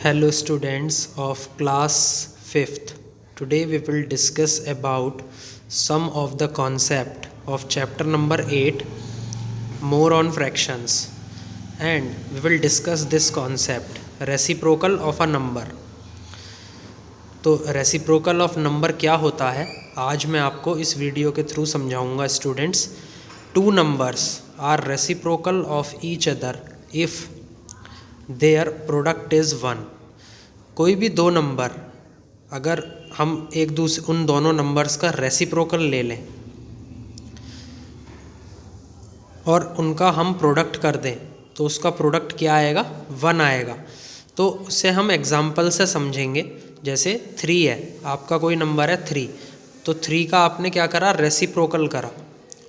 Hello students of class 5th. Today we will discuss about some of the concept of chapter number 8 more on fractions, and we will discuss this concept reciprocal of a number. तो reciprocal of number क्या होता है आज मैं आपको इस video के through समझाऊंगा students. Two numbers are reciprocal of each other if their product is one. कोई भी दो नंबर अगर हम उन दोनों नंबर्स का रेसिप्रोकल ले लें और उनका हम प्रोडक्ट कर दें तो उसका प्रोडक्ट क्या आएगा, वन आएगा। तो उसे हम एग्जाम्पल से समझेंगे। जैसे 3 है, आपका कोई नंबर है 3, तो 3 का आपने क्या करा, रेसिप्रोकल करा,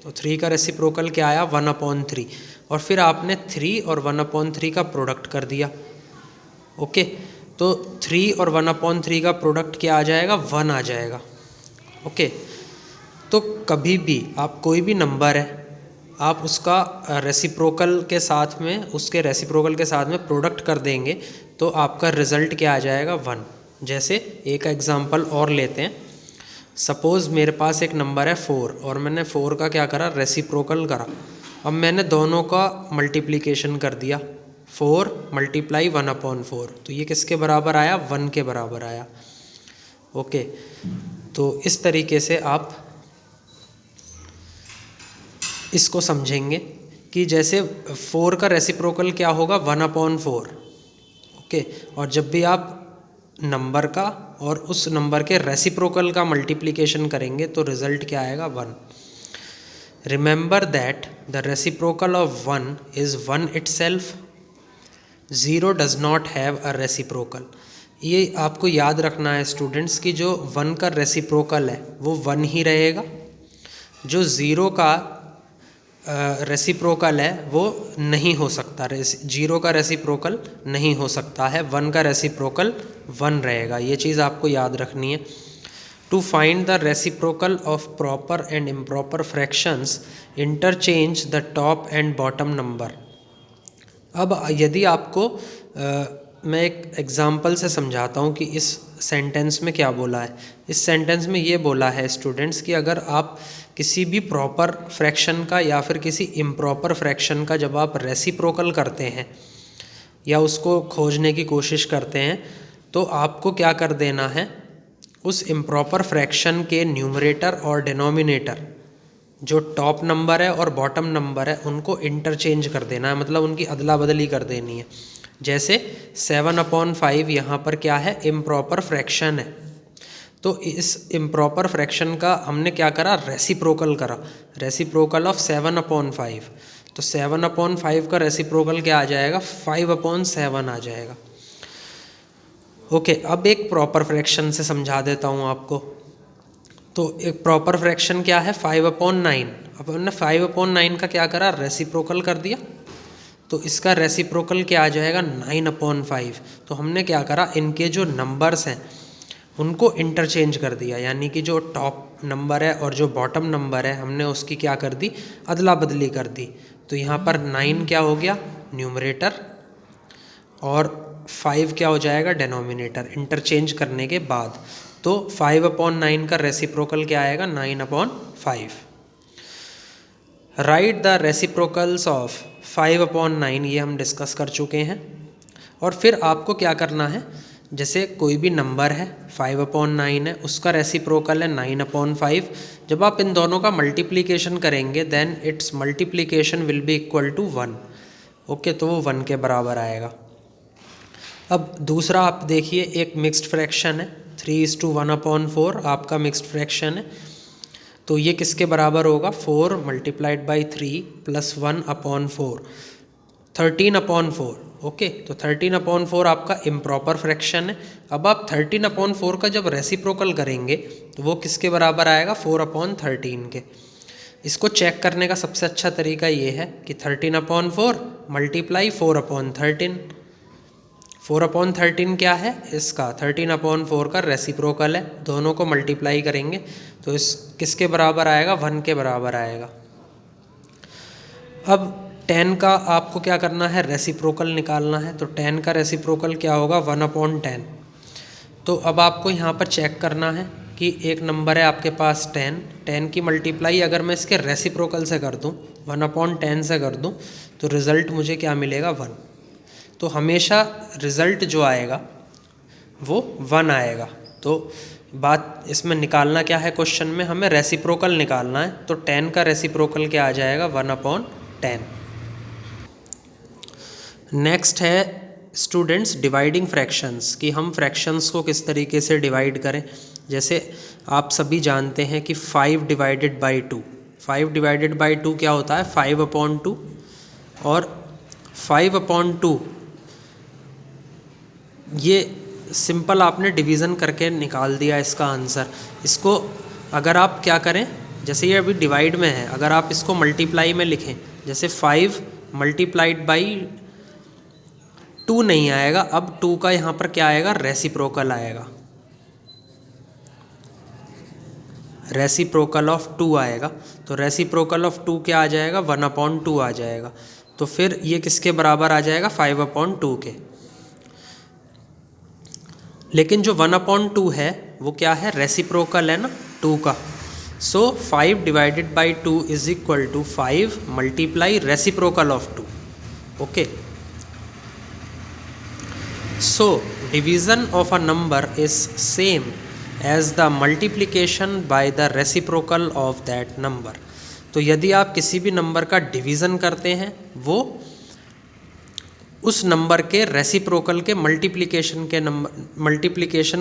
तो 3 का रेसिप्रोकल क्या आया, 1/3, और फिर आपने 3 और 1/3 का प्रोडक्ट कर दिया। ओके, तो 3 और 1/3 का प्रोडक्ट क्या आ जाएगा, 1 आ जाएगा। ओके, तो कभी भी आप कोई भी नंबर है आप उसका रेसिप्रोकल के साथ में प्रोडक्ट कर देंगे तो आपका रिज़ल्ट क्या आ जाएगा, 1। जैसे एक एग्जांपल और लेते हैं। सपोज़ मेरे पास एक नंबर है 4 और मैंने 4 का क्या करा, रेसिप्रोकल करा। अब मैंने दोनों का मल्टीप्लिकेशन कर दिया, 4 × 1/4, तो ये किसके बराबर आया, 1 के बराबर आया। ओके, तो इस तरीके से आप इसको समझेंगे कि जैसे 4 का रेसिप्रोकल क्या होगा, 1/4। ओके, और जब भी आप नंबर का और उस नंबर के रेसिप्रोकल का मल्टीप्लिकेशन करेंगे तो रिज़ल्ट क्या आएगा, 1। Remember that the reciprocal of 1 is 1 itself। 0 does not have a reciprocal. ये आपको याद रखना है स्टूडेंट्स कि जो 1 का रेसिप्रोकल है वो 1 ही रहेगा, जो 0 का रेसिप्रोकल है वो नहीं हो सकता। 0 का रेसिप्रोकल नहीं हो सकता है, 1 का रेसिप्रोकल 1 रहेगा। ये चीज़ आपको याद रखनी है। To find the reciprocal of proper and improper fractions interchange the top and bottom number. अब यदि आपको मैं एक एग्ज़ाम्पल से समझाता हूँ कि इस सेंटेंस में क्या बोला है। इस सेंटेंस में ये बोला है स्टूडेंट्स कि अगर आप किसी भी प्रॉपर फ्रैक्शन का या फिर किसी इम्प्रॉपर फ्रैक्शन का जब आप रेसिप्रोकल करते हैं या उसको खोजने की कोशिश करते हैं तो आपको क्या कर देना है, उस इम्प्रॉपर फ्रैक्शन के न्यूमरेटर और डिनोमिनेटर, जो टॉप नंबर है और बॉटम नंबर है, उनको इंटरचेंज कर देना है, मतलब उनकी अदला बदली कर देनी है। जैसे 7/5 यहाँ पर क्या है, इम्प्रॉपर फ्रैक्शन है, तो इस इम्प्रॉपर फ्रैक्शन का हमने क्या करा, रेसिप्रोकल करा, रेसिप्रोकल ऑफ 7/5। तो 7/5 का रेसिप्रोकल क्या आ जाएगा, 5/7 आ जाएगा। ओके, अब एक प्रॉपर फ्रैक्शन से समझा देता हूँ आपको। तो एक प्रॉपर फ्रैक्शन क्या है, 5/9। अब हमने 5/9 का क्या करा, रेसिप्रोकल कर दिया, तो इसका रेसिप्रोकल क्या आ जाएगा, 9/5। तो हमने क्या करा, इनके जो नंबर्स हैं उनको इंटरचेंज कर दिया, यानी कि जो टॉप नंबर है और जो बॉटम नंबर है हमने उसकी क्या कर दी, अदला बदली कर दी। तो यहाँ पर 9 क्या हो गया, न्यूमरेटर, और 5 क्या हो जाएगा, डिनोमिनेटर, इंटरचेंज करने के बाद। तो 5/9 का रेसिप्रोकल क्या आएगा, 9/5। राइट द रेसिप्रोकल्स ऑफ 5/9, ये हम डिस्कस कर चुके हैं। और फिर आपको क्या करना है, जैसे कोई भी नंबर है 5/9 है, उसका रेसिप्रोकल है 9/5। जब आप इन दोनों का मल्टीप्लिकेशन करेंगे then its multiplication will be equal to 1। Okay, तो वो 1 के बराबर आएगा। अब दूसरा आप देखिए, एक मिक्स्ड फ्रैक्शन है, 3:1/4 आपका मिक्स्ड फ्रैक्शन है, तो ये किसके बराबर होगा, 4 × 3 + 1/4, 13/4। ओके, तो 13/4 आपका इम्प्रॉपर फ्रैक्शन है। अब आप 13/4 का जब रेसिप्रोकल करेंगे तो वो किसके बराबर आएगा, 4/13 के। इसको चेक करने का सबसे अच्छा तरीका ये है कि 13/4 × 4/13। 4/13 क्या है, इसका 13/4 का रेसिप्रोकल है, दोनों को मल्टीप्लाई करेंगे तो इस किसके बराबर आएगा, 1 के बराबर आएगा। अब 10 का आपको क्या करना है, रेसिप्रोकल निकालना है। तो 10 का रेसिप्रोकल क्या होगा, 1/10। तो अब आपको यहाँ पर चेक करना है कि एक नंबर है आपके पास 10 की मल्टीप्लाई अगर मैं इसके रेसिप्रोकल से कर दूँ, 1/10 से कर दूँ, तो रिज़ल्ट मुझे क्या मिलेगा, 1। तो हमेशा रिज़ल्ट जो आएगा वो 1 आएगा। तो बात इसमें निकालना क्या है, क्वेश्चन में हमें रेसिप्रोकल निकालना है। तो 10 का रेसिप्रोकल क्या आ जाएगा, 1/10। नेक्स्ट है स्टूडेंट्स डिवाइडिंग फ्रैक्शंस, कि हम फ्रैक्शंस को किस तरीके से डिवाइड करें। जैसे आप सभी जानते हैं कि 5 डिवाइडेड बाई 2, 5 डिवाइडेड बाई 2 क्या होता है, 5/2। और 5/2 ये सिंपल आपने डिवीज़न करके निकाल दिया इसका आंसर। इसको अगर आप क्या करें, जैसे ये अभी डिवाइड में है, अगर आप इसको मल्टीप्लाई में लिखें, जैसे 5 मल्टीप्लाइड बाई 2 नहीं आएगा, अब 2 का यहाँ पर क्या आएगा, रेसिप्रोकल आएगा, रेसिप्रोकल ऑफ 2 आएगा। तो रेसिप्रोकल ऑफ 2 क्या आ जाएगा, 1/2 आ जाएगा। तो फिर ये किसके बराबर आ जाएगा, 5/2 के। लेकिन जो 1/2 है वो क्या है, रेसिप्रोकल है ना 2 का। So 5 divided by 2 is equal to 5 multiply reciprocal of 2। Okay, so division of a number is same as the multiplication by the reciprocal of that number. तो यदि आप किसी भी नंबर का डिवीज़न करते हैं, वो उस नंबर के रेसिप्रोकल के मल्टीप्लिकेशन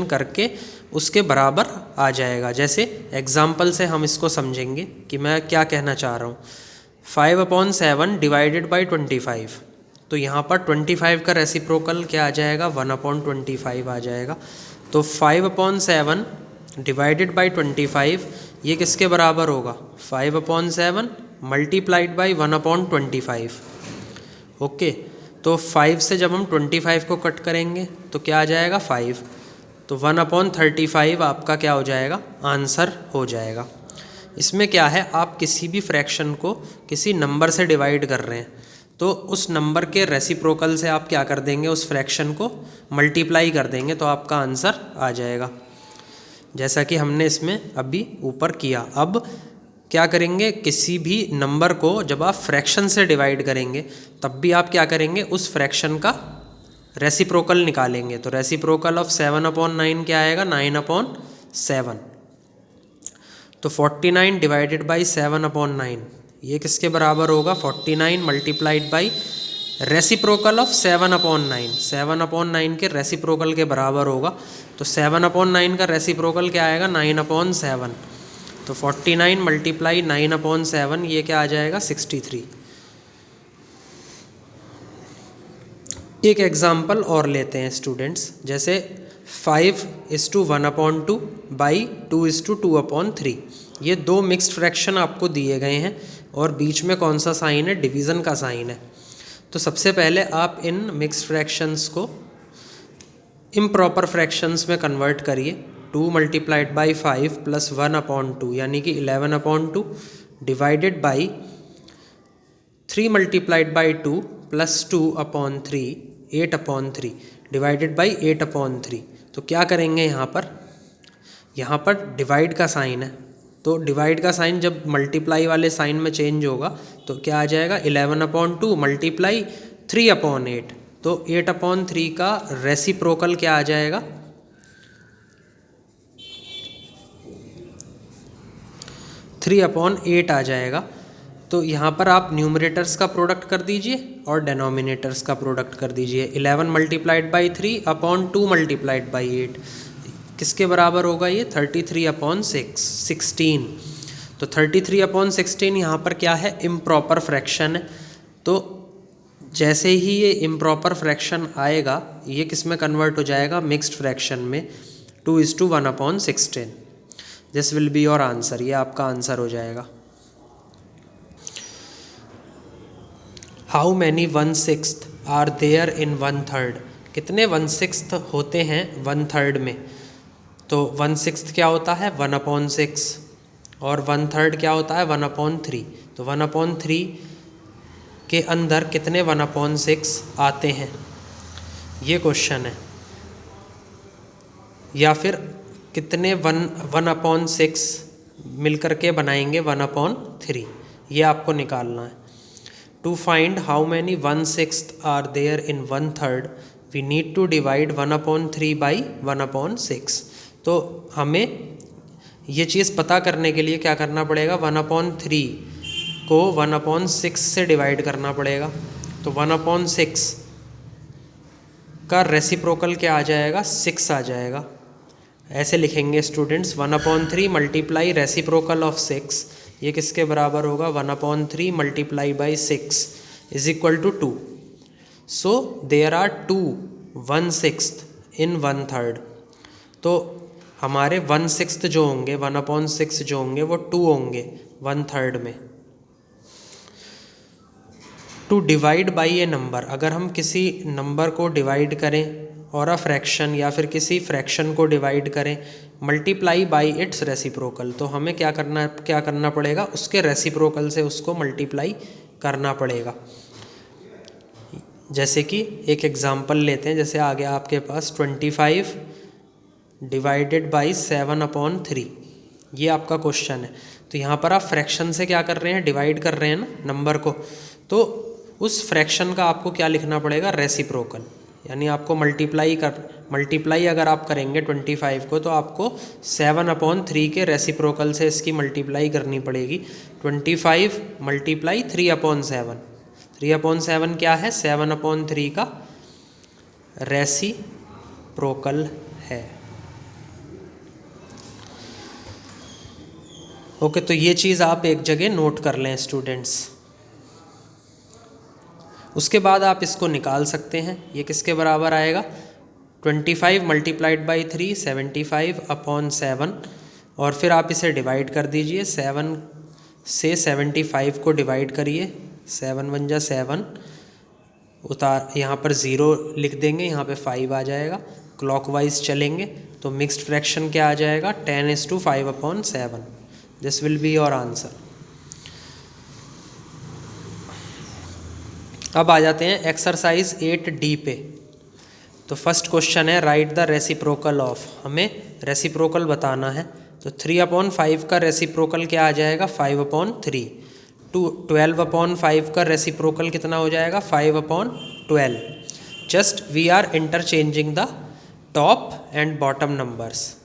करके उसके बराबर आ जाएगा। जैसे एग्जाम्पल से हम इसको समझेंगे कि मैं क्या कहना चाह रहा हूँ। 5/7 डिवाइडेड बाई 25, तो यहाँ पर 25 का रेसिप्रोकल क्या आ जाएगा, 1/25 आ जाएगा। तो 5/7 डिवाइडेड बाई 25 ये किसके बराबर होगा, 5/7 मल्टीप्लाइड बाई 1/25। ओके, तो 5 से जब हम 25 को कट करेंगे तो क्या आ जाएगा, 5। तो 1/35 आपका क्या हो जाएगा, आंसर हो जाएगा। इसमें क्या है, आप किसी भी फ्रैक्शन को किसी नंबर से डिवाइड कर रहे हैं, तो उस नंबर के रेसिप्रोकल से आप क्या कर देंगे, उस फ्रैक्शन को मल्टीप्लाई कर देंगे, तो आपका आंसर आ जाएगा, जैसा कि हमने इसमें अभी ऊपर किया। अब क्या करेंगे, किसी भी नंबर को जब आप फ्रैक्शन से डिवाइड करेंगे तब भी आप क्या करेंगे, उस फ्रैक्शन का रेसिप्रोकल निकालेंगे। तो रेसिप्रोकल ऑफ 7/9 क्या आएगा, 9/7। तो 49 डिवाइडेड बाई 7/9 ये किसके बराबर होगा, 49 मल्टीप्लाइड बाई रेसिप्रोकल ऑफ 7/9, 7/9 के रेसिप्रोकल के बराबर होगा। तो 7/9 का रेसिप्रोकल क्या आएगा, 9/7। तो 49 मल्टीप्लाई 9/7 ये क्या आ जाएगा, 63। एक एग्जाम्पल और लेते हैं स्टूडेंट्स, जैसे 5:1/2 बाई 2:2/3। ये दो मिक्स्ड फ्रैक्शन आपको दिए गए हैं और बीच में कौन सा साइन है, डिवीज़न का साइन है। तो सबसे पहले आप इन मिक्स्ड फ्रैक्शंस को इम्प्रॉपर फ्रैक्शंस में कन्वर्ट करिए। 2 मल्टीप्लाइड बाई 5 प्लस 1/2 यानी कि 11/2 divided by 3 multiplied by 2 plus 2/3 8/3 divided by 8/3। तो क्या करेंगे, यहाँ पर डिवाइड का साइन है, तो डिवाइड का साइन जब मल्टीप्लाई वाले साइन में चेंज होगा तो क्या आ जाएगा, 11/2 मल्टीप्लाई 3/8। तो 8/3 का रेसिप्रोकल क्या आ जाएगा, 3/8 आ जाएगा। तो यहाँ पर आप न्यूमरेटर्स का प्रोडक्ट कर दीजिए और डेनोमिनेटर्स का प्रोडक्ट कर दीजिए। 11 मल्टीप्लाइड बाई 3/2 मल्टीप्लाइड बाई 8 किसके बराबर होगा, ये 33/16। तो 33/16 यहाँ पर क्या है, इम्प्रॉपर फ्रैक्शन है। तो जैसे ही ये इम्प्रॉपर फ्रैक्शन आएगा ये किस में कन्वर्ट हो जाएगा, मिक्स्ड फ्रैक्शन में 2:1/16। This will be your answer, ये आपका आंसर हो जाएगा। How many 1/6 are there in 1/3, कितने 1/6 होते हैं 1/3 में। तो 1/6 क्या होता है, 1/6, और 1/3 क्या होता है, 1/3। तो 1/3 के अंदर कितने 1/6 आते हैं, ये क्वेश्चन है। या फिर कितने 1/6 मिलकर के बनाएंगे 1/3, ये आपको निकालना है। To find how many 1/6 are there in 1/3 we need to divide 1/3 by 1/6। तो हमें ये चीज़ पता करने के लिए क्या करना पड़ेगा, 1/3 को 1/6 से डिवाइड करना पड़ेगा। तो 1/6 का रेसिप्रोकल क्या आ जाएगा, 6 आ जाएगा। ऐसे लिखेंगे स्टूडेंट्स, 1/3 मल्टीप्लाई रेसिप्रोकल ऑफ 6, ये किसके बराबर होगा, 1/3 multiply by 6 is equal to 2। So there are 2 1/6 in 1/3। तो हमारे 1/6 जो होंगे, 1/6 जो होंगे वो 2 होंगे 1/3 में। To divide by a number, अगर हम किसी नंबर को डिवाइड करें और अ फ्रैक्शन या फिर किसी फ्रैक्शन को डिवाइड करें, मल्टीप्लाई बाई इट्स रेसिप्रोकल, तो हमें क्या करना पड़ेगा, उसके रेसिप्रोकल से उसको मल्टीप्लाई करना पड़ेगा। जैसे कि एक एग्जांपल लेते हैं, जैसे आ गया आपके पास 25 डिवाइडेड बाई 7/3, ये आपका क्वेश्चन है। तो यहाँ पर आप फ्रैक्शन से क्या कर रहे हैं, डिवाइड कर रहे हैं ना नंबर को, तो उस फ्रैक्शन का आपको क्या लिखना पड़ेगा, रेसिप्रोकल। यानी आपको मल्टीप्लाई अगर आप करेंगे 25 को, तो आपको 7/3 के रेसिप्रोकल से इसकी मल्टीप्लाई करनी पड़ेगी। 25 मल्टीप्लाई 3/7, 3/7 क्या है, 7/3 का रेसिप्रोकल है। ओके, तो ये चीज़ आप एक जगह नोट कर लें स्टूडेंट्स। उसके बाद आप इसको निकाल सकते हैं, ये किसके बराबर आएगा, 25 मल्टीप्लाइड बाई 3 75/7, और फिर आप इसे डिवाइड कर दीजिए। 7 से 75 को डिवाइड करिए, 7 1 जा 7, यहाँ पर 0 लिख देंगे, यहाँ पे 5 आ जाएगा। क्लॉकवाइज चलेंगे तो मिक्स्ड फ्रैक्शन क्या आ जाएगा, 10:5/7। This will be your answer. अब आ जाते हैं एक्सरसाइज 8D पे। तो फर्स्ट क्वेश्चन है, राइट द रेसिप्रोकल ऑफ, हमें रेसिप्रोकल बताना है। तो 3/5 का रेसिप्रोकल क्या आ जाएगा, 5/3। 12/5 का रेसिप्रोकल कितना हो जाएगा, 5/12। Just we are interchanging the top and bottom numbers,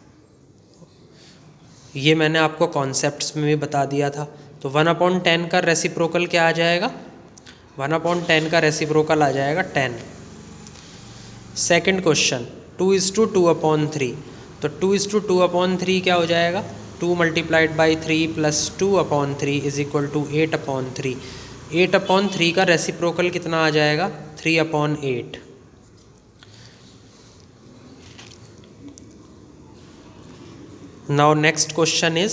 ये मैंने आपको कॉन्सेप्ट्स में भी बता दिया था। तो 1/10 का रेसिप्रोकल क्या आ जाएगा, 1/10 का रेसिप्रोकल आ जाएगा 10। Second question, 2:2/3। तो 2:2/3 क्या हो जाएगा, 2 multiplied by 3 plus 2/3 is equal to 8/3। 8/3 का रेसिप्रोकल कितना आ जाएगा, 3/8। नाउ नेक्स्ट क्वेश्चन इज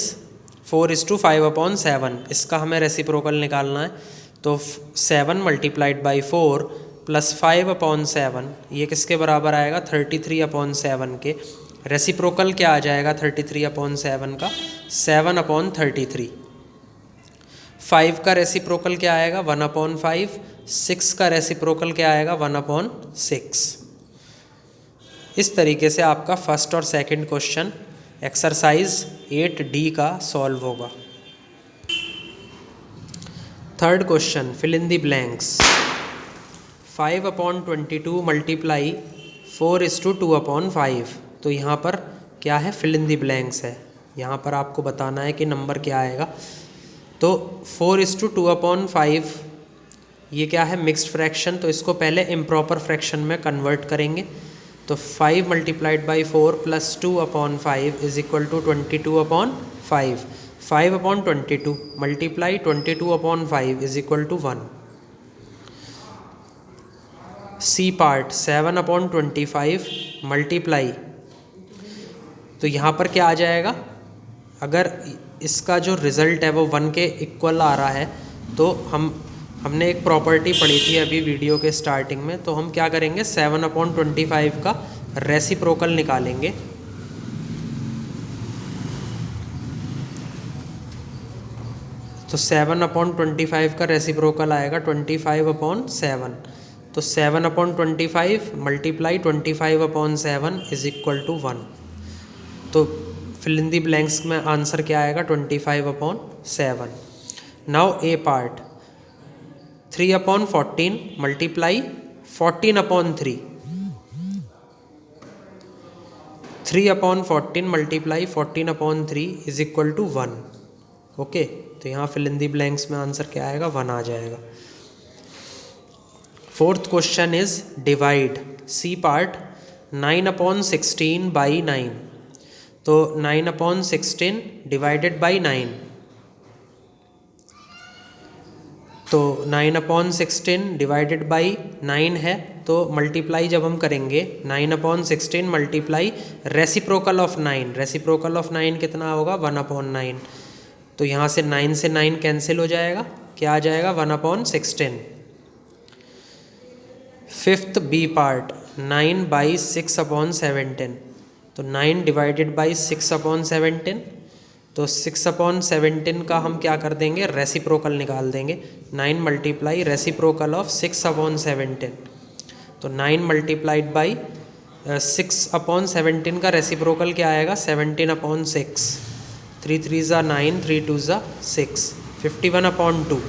4:5/7, इसका हमें रेसिप्रोकल निकालना है। तो 7 मल्टीप्लाइड बाई 4 प्लस 5/7, ये किसके बराबर आएगा, 33/7 के। रेसिप्रोकल क्या आ जाएगा 33/7 का, 7/33। 5 का रेसिप्रोकल क्या आएगा, 1/5। 6 का रेसिप्रोकल क्या आएगा, 1/6। इस तरीके से आपका फर्स्ट और सेकंड क्वेश्चन एक्सरसाइज 8D का सॉल्व होगा। Third question, fill in the blanks. 5/22 multiply 4:2/5। तो यहाँ पर क्या है, फिल इन द ब्लैंक्स है। यहाँ पर आपको बताना है कि नंबर क्या आएगा। तो 4:2/5 ये क्या है, मिक्स्ड फ्रैक्शन, तो इसको पहले इम्प्रॉपर फ्रैक्शन में कन्वर्ट करेंगे। तो 5 multiplied by 4 plus 2/5 is equal to 22/5। 5/22 multiply 22/5 is equal to 1। C part, 7/25 multiply, तो यहाँ पर क्या आ जाएगा, अगर इसका जो रिज़ल्ट है वो 1 के इक्वल आ रहा है, तो हमने एक प्रॉपर्टी पढ़ी थी अभी वीडियो के स्टार्टिंग में। तो हम क्या करेंगे, 7/25 का रेसिप्रोकल निकालेंगे। तो 7/25 का रेसिप्रोकल आएगा 25/7। तो 7/25 मल्टीप्लाई 25/7 इज इक्वल टू 1। तो फिल इन दी ब्लैंक्स में आंसर क्या आएगा 25/7। Now A part 3/14 multiply 14/3। 3/14 multiply 14/3 is equal to 1। Okay, तो यहाँ फिल इन दी ब्लैंक्स में आंसर क्या आएगा 1 आ जाएगा। Fourth question is divide C part 9/16 by 9। तो 9/16 डिवाइडेड बाई 9। तो 9/16 डिवाइडेड बाई 9 है, तो मल्टीप्लाई जब हम करेंगे 9/16 multiply reciprocal of 9। Reciprocal of 9 कितना होगा 1/9। तो यहाँ से 9 से 9 कैंसिल हो जाएगा, क्या आ जाएगा 1/16। Fifth B part 9/6/17। तो 9 डिवाइडेड बाई 6/17। तो 6/17 का हम क्या कर देंगे रेसिप्रोकल निकाल देंगे। 9 मल्टीप्लाई रेसिप्रोकल ऑफ 6/17। तो 9 मल्टीप्लाइड बाई 6/17 का रेसिप्रोकल क्या आएगा 17/6। 3 3 ज़ा 9, 3 2 ज़ा 6। 51/2।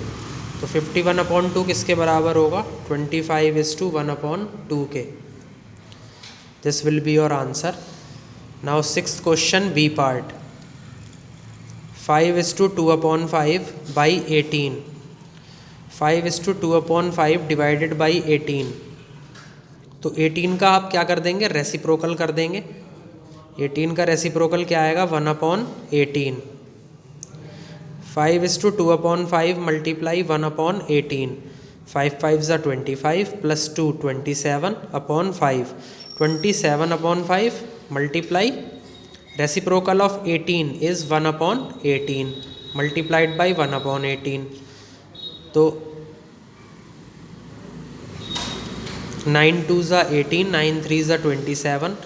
तो 51/2 किसके बराबर होगा 25:1/2 के। This will be your answer. Now sixth question B part 5:2/5 by 18। 5:2/5 divided by 18। तो 18 का आप क्या कर देंगे रेसिप्रोकल कर देंगे। 18 का रेसिप्रोकल क्या आएगा 1/18। 5:2/5 मल्टीप्लाई 1/18। 5 5 ज़ा 25 plus 2 27/5। 27/5 multiply reciprocal of 18 is 1/18 multiplied by 1/18। तो 9 2 ज़ा 18, 9 3 ज़ा 27।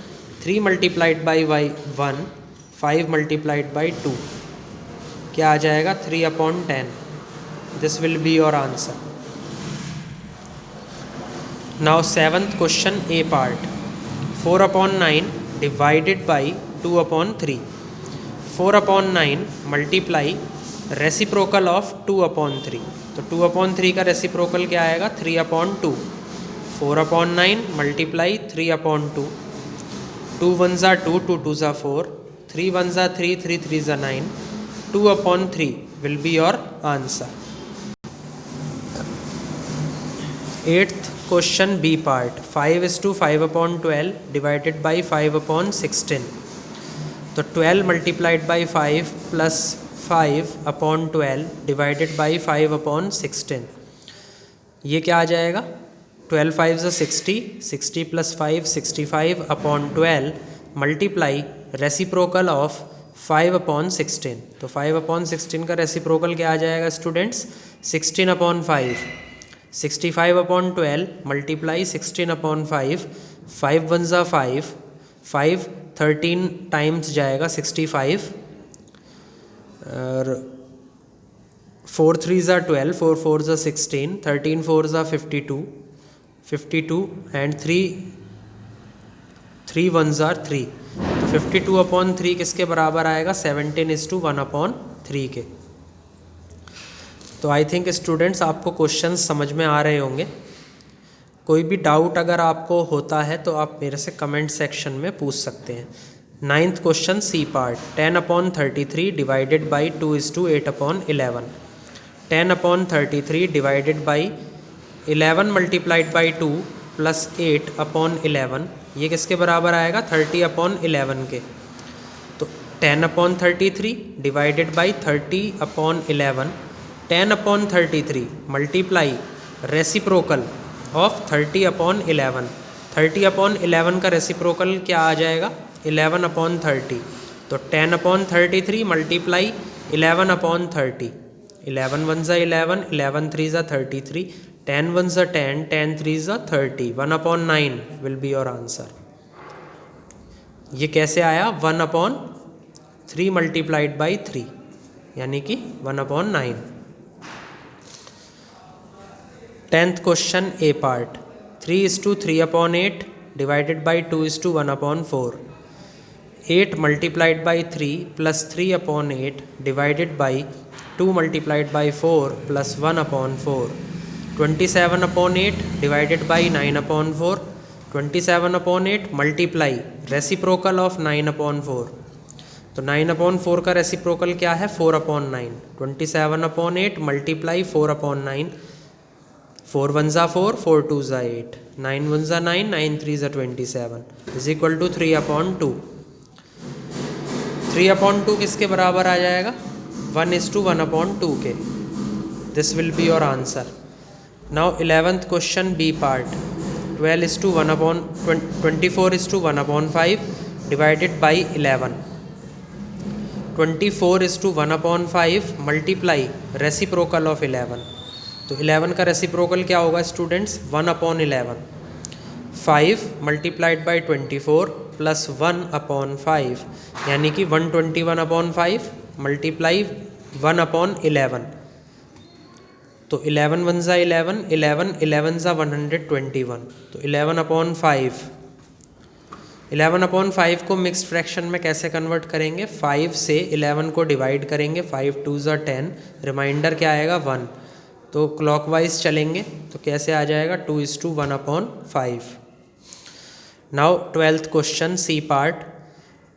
3 मल्टीप्लाइड बाई 1, 5 मल्टीप्लाइड बाई 2 क्या आ जाएगा 3/10। This will be your answer. Now seventh question A part 4/9 divided by 2/3। 4/9 multiply reciprocal of 2/3। तो 2/3 का रेसिप्रोकल क्या आएगा 3/2। 4/9 मल्टीप्लाई 3/2। 2 1 ज़ा 2, 2 2 ज़ा 4। 3 1 ज़ा 3, 3 3 ज़ा 9। 2/3 will be your answer. Eighth question B part 5:5/12 divided by 5/16. तो 12 multiplied by 5 plus 5/12 divided by 5/16। ये क्या आ जाएगा 12 5 60, 60 plus 5 65/12 मल्टीप्लाई रेसिप्रोकल ऑफ 5/16। तो 5/16 का रेसिप्रोकल क्या आ जाएगा स्टूडेंट्स 16/5। 65/12 मल्टीप्लाई 16/5। 5 1 ज़ा 5, 5 13 टाइम्स जाएगा 65। और 4 3 ज़ा 12, 4 4 ज़ा 16, 13 4 ज़ा 52, 52 एंड 3 1 ज़ा 3। तो 52/3 किसके बराबर आएगा 17:1/3 के। तो आई थिंक स्टूडेंट्स आपको क्वेश्चंस समझ में आ रहे होंगे। कोई भी डाउट अगर आपको होता है तो आप मेरे से कमेंट सेक्शन में पूछ सकते हैं। Ninth question C part 10/33 divided by 2:8/11। 10/33 divided by 11 multiplied by 2 plus 8/11 ये किसके बराबर आएगा 30/11 के। तो 10/33 divided by 30/11। 10/33 multiply reciprocal of 30/11। 30/11 का रेसिप्रोकल क्या आ जाएगा 11/30। तो 10/33 मल्टीप्लाई 11/30। 11 1 ज़ा 11, 11 3 ज़ा 33, 10 1 ज़ा 10, 10 3 ज़ा 30। 1/9 विल बी योर आंसर। ये कैसे आया 1/3 मल्टीप्लाइड बाई 3 यानी कि 1/9। 10th question A part 3:3/8 divided by 2:1/4 8 multiplied by 3 plus 3/8 divided by 2 multiplied by 4 plus 1/4 27/8 divided by 9/4 27/8 multiply reciprocal of 9/4 तो 9/4 का रेसिप्रोकल क्या है 4/9 27/8 मल्टीप्लाई 4/9 4 1 ज़ा 4 4 2 ज़ा 8 9 1 ज़ा 9 9 3 ज़ा 27 इज इक्वल टू 3/2 3/2 किसके बराबर आ जाएगा 1:1/2 के। This will be your answer. Now 11th question B part 24:1/5 divided by 11 24:1/5 multiply reciprocal of 11 तो 11 का रेसिप्रोकल क्या होगा स्टूडेंट्स 1/11 5 मल्टीप्लाइड बाई 24 प्लस 1/5 यानी कि 121/5 मल्टीप्लाई 1/11 तो 11 1 ज़ा 11 11 11 ज़ा 121 तो 11/5 11/5 को मिक्स्ड फ्रैक्शन में कैसे कन्वर्ट करेंगे 5 से 11 को डिवाइड करेंगे 5 2 ज़ा 10 रिमाइंडर क्या आएगा 1 तो क्लॉकवाइज चलेंगे तो कैसे आ जाएगा 2:1/5। Now 12th question C part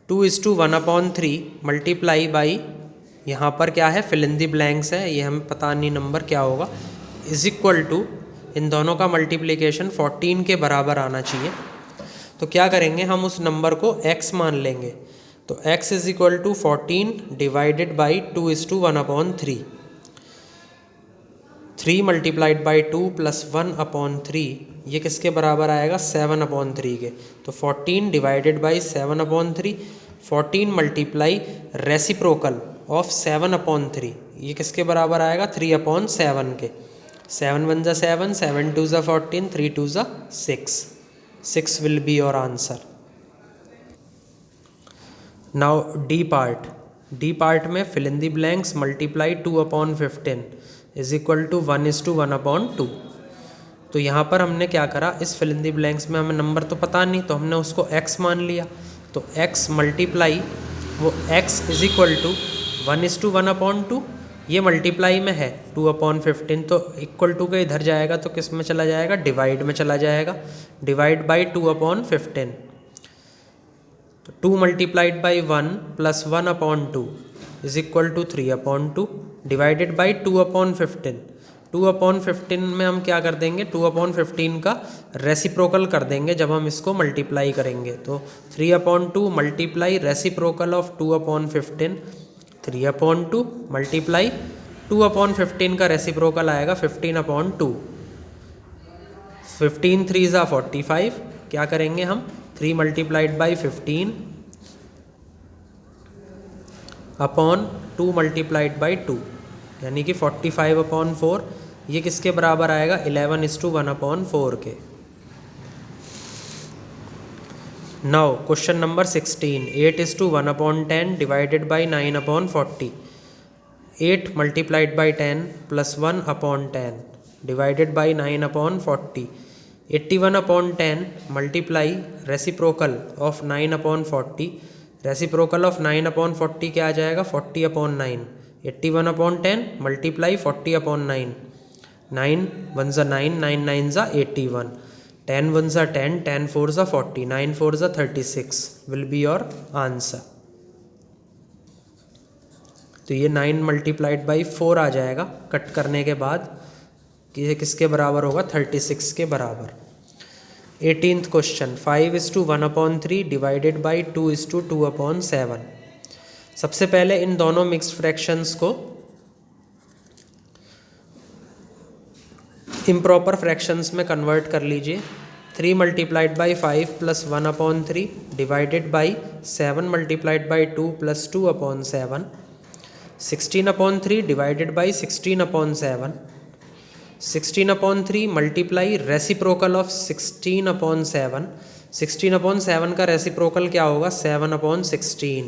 2:1/3 multiply by यहाँ पर क्या है फिल इन द ब्लैंक्स है ये हमें पता नहीं नंबर क्या होगा इज इक्वल टू इन दोनों का मल्टीप्लिकेशन 14 के बराबर आना चाहिए। तो क्या करेंगे हम उस नंबर को x मान लेंगे तो x is equal to 14 divided by 2:1/3 3 multiplied by 2 plus 1/3 ये किसके बराबर आएगा 7/3 के तो 14 divided by 7/3 14 multiply reciprocal of 7/3 ये किसके बराबर आएगा 3/7 के 7 1 ज़ा 7 7 2 ज़ा 14 3 2 ज़ा 6 will be your answer. Now D part में fill in the blanks multiply 2/15 is equal to 1:1/2 तो यहाँ पर हमने क्या करा इस fill in the blanks में हमें नंबर तो पता नहीं तो हमने उसको x मान लिया तो x मल्टीप्लाई वो x इज इक्वल टू 1:1/2 ये मल्टीप्लाई में है 2/15 तो इक्वल टू के इधर जाएगा तो किस में चला जाएगा डिवाइड में चला जाएगा डिवाइड बाई 2/15 तो 2 multiplied by 1 plus 1/2 is equal to 3/2 divided by 2/15 2/15 में हम क्या कर देंगे 2/15 का रेसिप्रोकल कर देंगे जब हम इसको मल्टीप्लाई करेंगे तो 3/2 मल्टीप्लाई रेसिप्रोकल ऑफ 2/15 3/2 मल्टीप्लाई 2/15 का रेसिप्रोकल आएगा 15/2 15 3 ज़ा 45 क्या करेंगे हम 3 multiplied by 15 upon 2 multiplied by 2 यानी कि 45/4 ये किसके बराबर आएगा 11:1/4 के। Now question number 16 8:1/10 divided by 9/40 8 multiplied by 10 plus 1/10 divided by 9/40 81/10 multiply reciprocal of 9/40 reciprocal of 9/40 क्या आ जाएगा 40/9 81/10 मल्टीप्लाई 40/9 9 1 ज़ा 9 9 9 ज़ा 81 10 1 ज़ा 10 10 4 ज़ा 40 9 4 ज़ा 36 विल बी योर आंसर। तो ये 9 मल्टीप्लाइड बाई 4 आ जाएगा कट करने के बाद कि ये किसके बराबर होगा 36 के बराबर। 18th क्वेश्चन 5:1/3 डिवाइडेड बाई 2:2/7 सबसे पहले इन दोनों मिक्स्ड फ्रैक्शंस को इम्प्रॉपर फ्रैक्शंस में कन्वर्ट कर लीजिए 3 multiplied by 5 plus 1/3 divided by 7 multiplied by 2 plus 2/7 16/3 divided by 16/7 16/3 multiply reciprocal of 16/7 16/7 का रेसिप्रोकल क्या होगा 7/16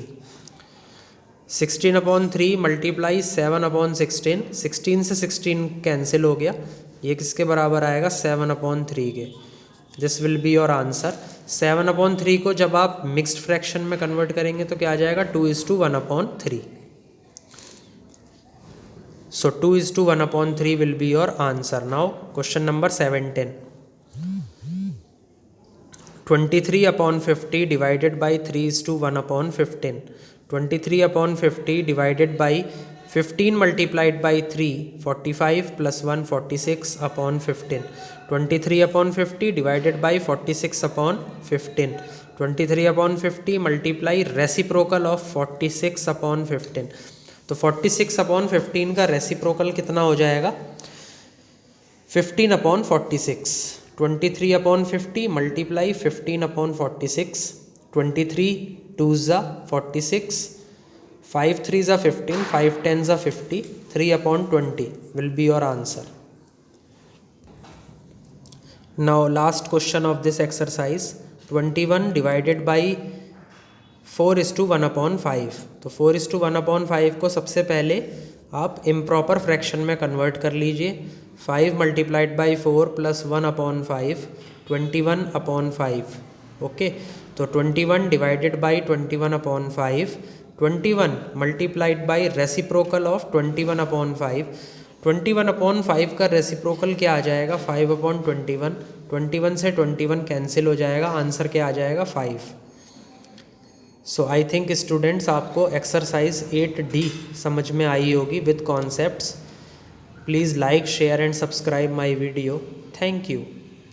16/3 मल्टीप्लाई 7/16 16 से 16 कैंसिल हो गया ये किसके बराबर आएगा 7/3 के। This will be your answer. 7/3 को जब आप मिक्स्ड फ्रैक्शन में कन्वर्ट करेंगे तो क्या आ जाएगा 2:1/3। So 2:1/3 will be your answer. Now question number 17. 23/50 divided by 3:1/15. 23/50 divided by 15 multiplied by 3, 45 plus 1, 46/15. 23/50 divided by 46/15. 23/50 multiply reciprocal of 46/15. तो 46/15 का रेसिप्रोकल कितना हो जाएगा 15/46। 23/50 multiply 15/46। 23 2s 46, 5 3s 15, 5 10s 50, 3/20 will be your answer. Now last question of this exercise, 21 divided by 4:1/5। तो 4:1/5 को सबसे पहले आप इम्प्रॉपर फ्रैक्शन में कन्वर्ट कर लीजिए। 5 मल्टीप्लाइड बाई 4 प्लस 1/5 21/5। ओके, तो 21 divided by 21/5, 21 multiplied by reciprocal of 21/5। 21/5 का रेसिप्रोकल क्या आ जाएगा 5/21। 21 से 21 कैंसिल हो जाएगा, आंसर क्या आ जाएगा 5। सो आई थिंक स्टूडेंट्स आपको एक्सरसाइज 8D समझ में आई होगी with concepts. Please like share and subscribe my video. Thank you.